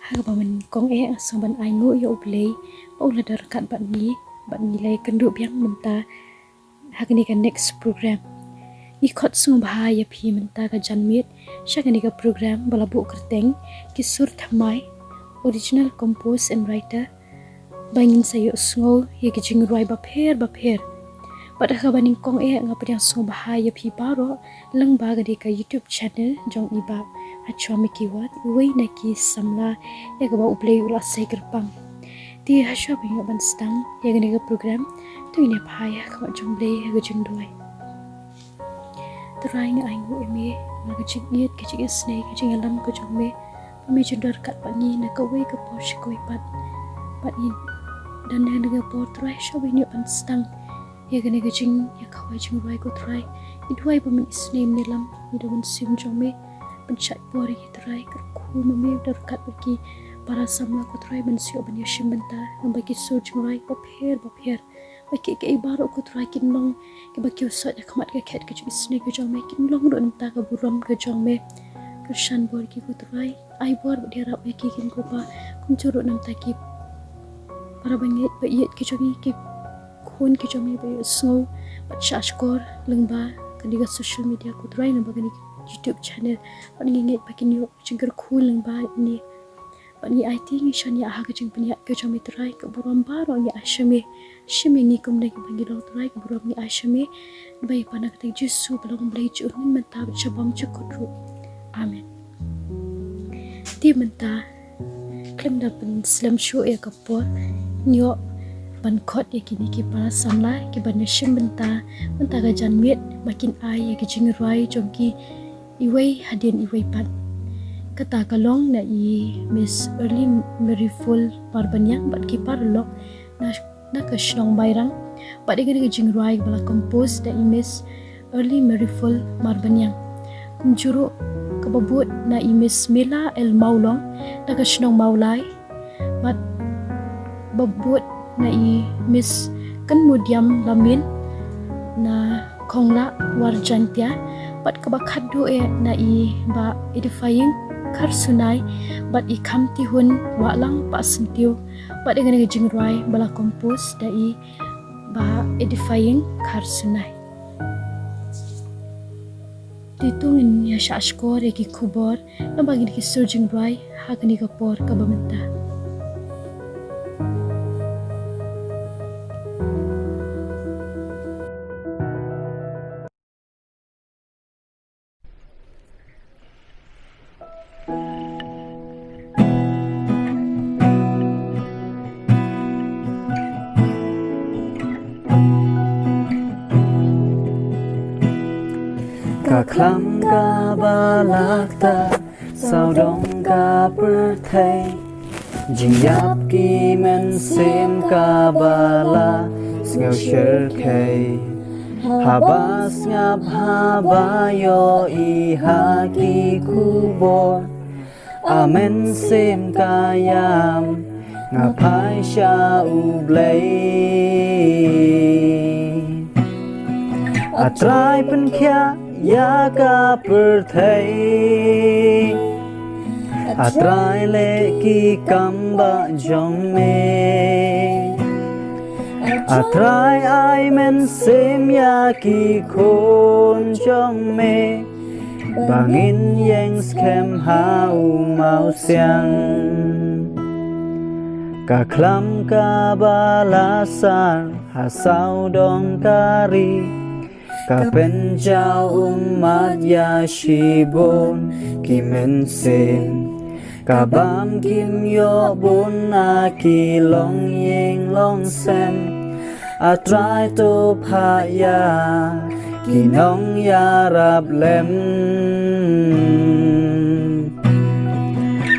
haka mình con sang ban ai ngủ U BLEI bao là dar kat bạn ni lai kenduk biang menta haka ni kan next program ikut sung bahaya pi menta ka janmit shaka ni ka program balabu kerteng ki Sur Thymmai original compose and writer bangin sayo sngo ye ki jingruai ba pher pada kabaning kong ngapa yang sung bahaya pi baro lang baga di ka YouTube channel jong iba achwami kiwat wei na ki samla ya ka ba U BLEI ula segerpang ti haswa binyo ban stang ya ga ni ka program tu ini bahaya ka jong BLEI ga jing duwai terai nga ai ngu eme ma ka jing iet ka jing snake ka jing alam ka jong me mi jundar kat pa ni na ka wei ka posh ko ipat pat in dan na ga po terai haswa binyo ban stang ya gane ga jing ya kawai jing duwai ko try idwai pa min isname nilam idawan sim jong me penchat pori try kerku me dar kat bagi para samla ko try ban sio ban shim bynta ng bagi sur jing duwai pa pher bagi ke ibaro ko try kinlong ke bagi usat ya kamat ga ket ke jing isne ga jong me kinlong do nta ka buram ga jong me kershan bor ki ko try ai bor dia rap ki kin ko pa kum churu nam ta ki para bangit ba yet ki jong ki kun ki jom ba snow bat shashkor lengba kadiga social media ko try na bagani YouTube channel pat nginget pakin yo jingkyrkhu lengba ni pat ni IT ngi shan ya ha ka jing pnya ka jom try ka buram baro ni ashame shim ni kum na ki bangi lo try ka buram ni ashame bai panak te jisu belong BLEI ju min menta chabam chu kodru amen ti menta klem da pen slam show ya ka por nyo ban khot ya kini ki para samla ki ban shim bynta ga janmit makin ai ya ki jingruai jongki iwei hadin iwei pat kata kalong na i miss early meriful parbanyang bat ki parlok na ka shnong bairang bat ga jingruai bala compose da i miss early meriful marbanyang kumjuru kababut na i miss mila el maulong na ka shnong maulai bat babut na i miss kan mudiam lamin na kongla warjantia bat kabakadu na i ba edifying kar sunai bat i kamti hun walang pa sentiu bat dengan jingruai bala kompos da i ba edifying kar sunai ditungin ya shashkor ya ki kubor na bagi ki sur jingruai hakani kapor kabamenta Ka khlam ka balakta sao dong ka perthai jingyap ki men sim ka bala ngau shir kai habas ngap haba yo iaki kubor amen sim kayam ngapai sha U BLEI atrai pen kya iaka perthai atrai le ki kamba jong me atrai ai men sim ya ki khon jong me bangin yang skem hau mau siang ka khlam ka balasar hasau dong kari ka penjau umat ya shibon kimen sim ka bam kim yo bun aki long yeng long sem atrai to phaya kinong ya rap lem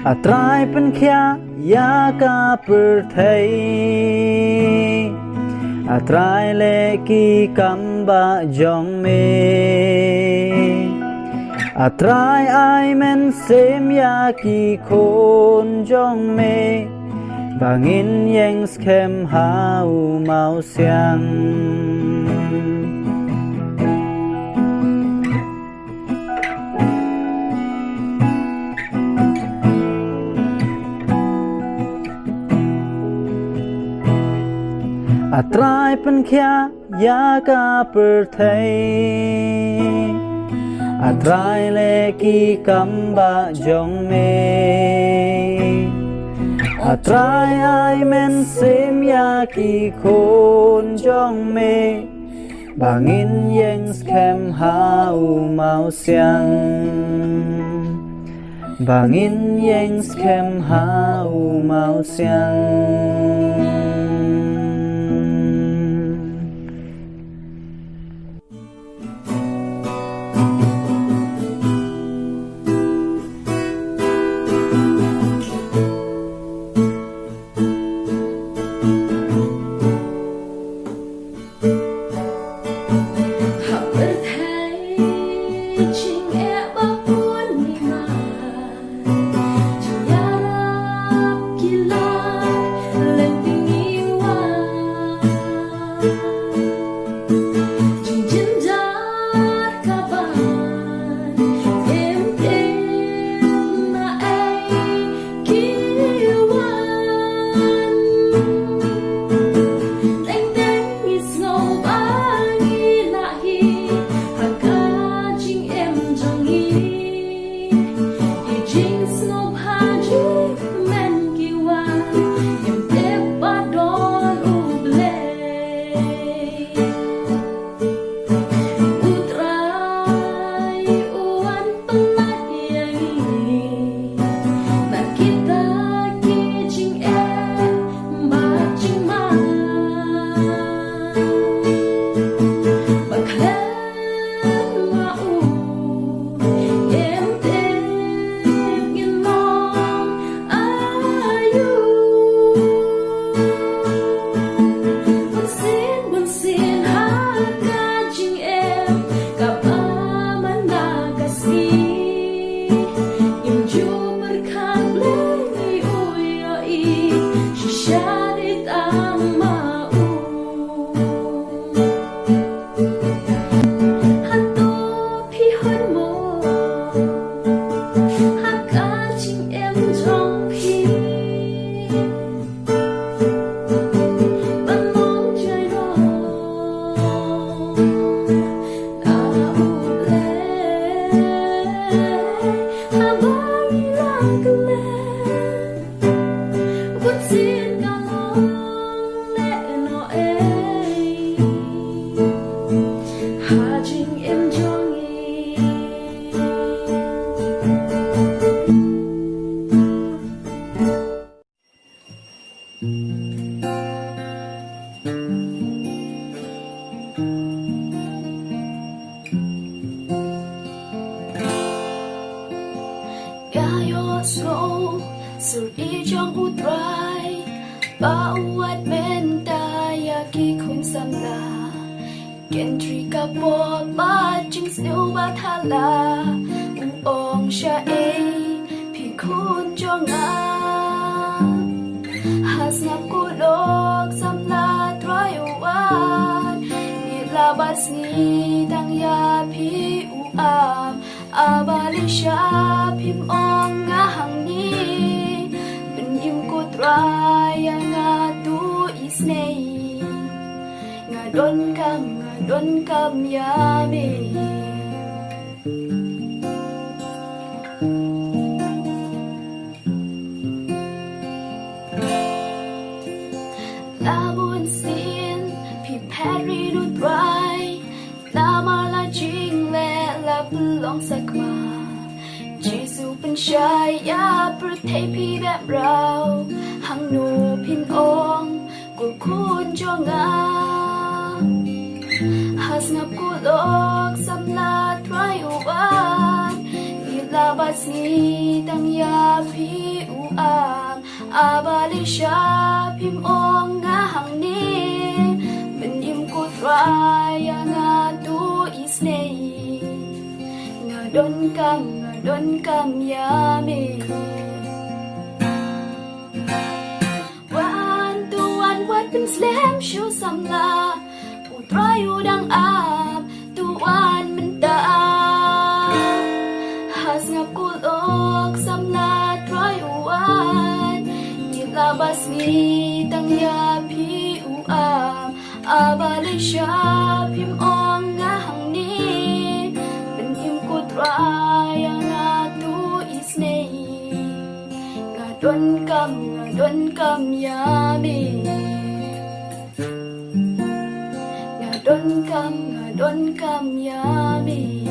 atrai pen kya ya ka perthai atrai le ki kamba jong me atrai ai men sem ya ki khon jong me bangin yang skem hau mau siang atrai pen kya iaka perthai atrai le ki kamba jong me atrai ai men sim iaki khôn jong me bangin yeng skem hau mau siang bangin yeng skem hau mau siang Sur Thymmai bawat bynta iaki khung samla Gentry kapot ba jingsam ba thala ong sha e pi khun jonga has ngap kulok samla try wan ni labas ni dang ya pi abalisha pim ong nga hang ni benim kutraya nga tu isnei nga don kam yame labun sin pi peri du try lama la jingialeh la long sakma Jesuเป็นชายาประเทศพี่แบบเราหังนูพินองกุคุณจงาหัสงับกุลอกสำลาทรายอุบานยิลาบัสนีตังยาพี่อุอามอาบาลิชาพิมองงาหังนี้เป็นยิมกุตรายงาตูอิสเนยDon kam yame One to one what can slam show samla Utray udang ab to one bynta Has ngap kulok samla try one Nilabas ni tang ya pi uam abali siya pim ong nga hangni ben im kutraya nga tu isnei ngadon kam yami ngadon kam yami.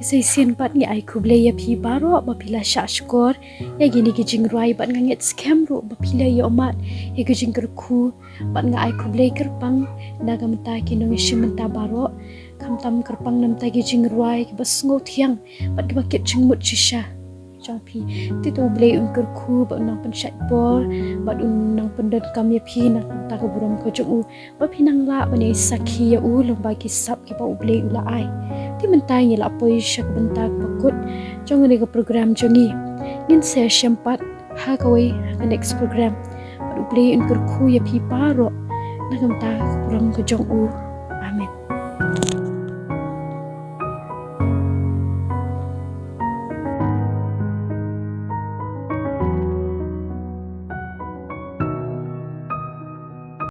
Isai sin pat ngi ai ku BLEI ya phi baro ba pila sha skor ya gini ki jingruai bat nganget scam ro ba pila ya omat ya ki jingkyrkhu bat nga ai ku BLEI kerpang naga menta kino shim menta baro kam tam kerpang nam ta ki jingruai ki bas ngo thiang bat ki bakit jingmut shisha champi titu BLEI jingkyrkhu ba nang pensat bor bat nang pendat kam ya phi nak ta ka buram ko ju ba pinang la ba ni sakhi ya u long ba ki sap ki ba BLEI ula ai ti mentai ni la poi syak bentak pakut jong ni ka program jongi ngin se syempat haka we ka next program BLEI jingkyrkhu ya phi paro na kam ta buram ko jong u amen.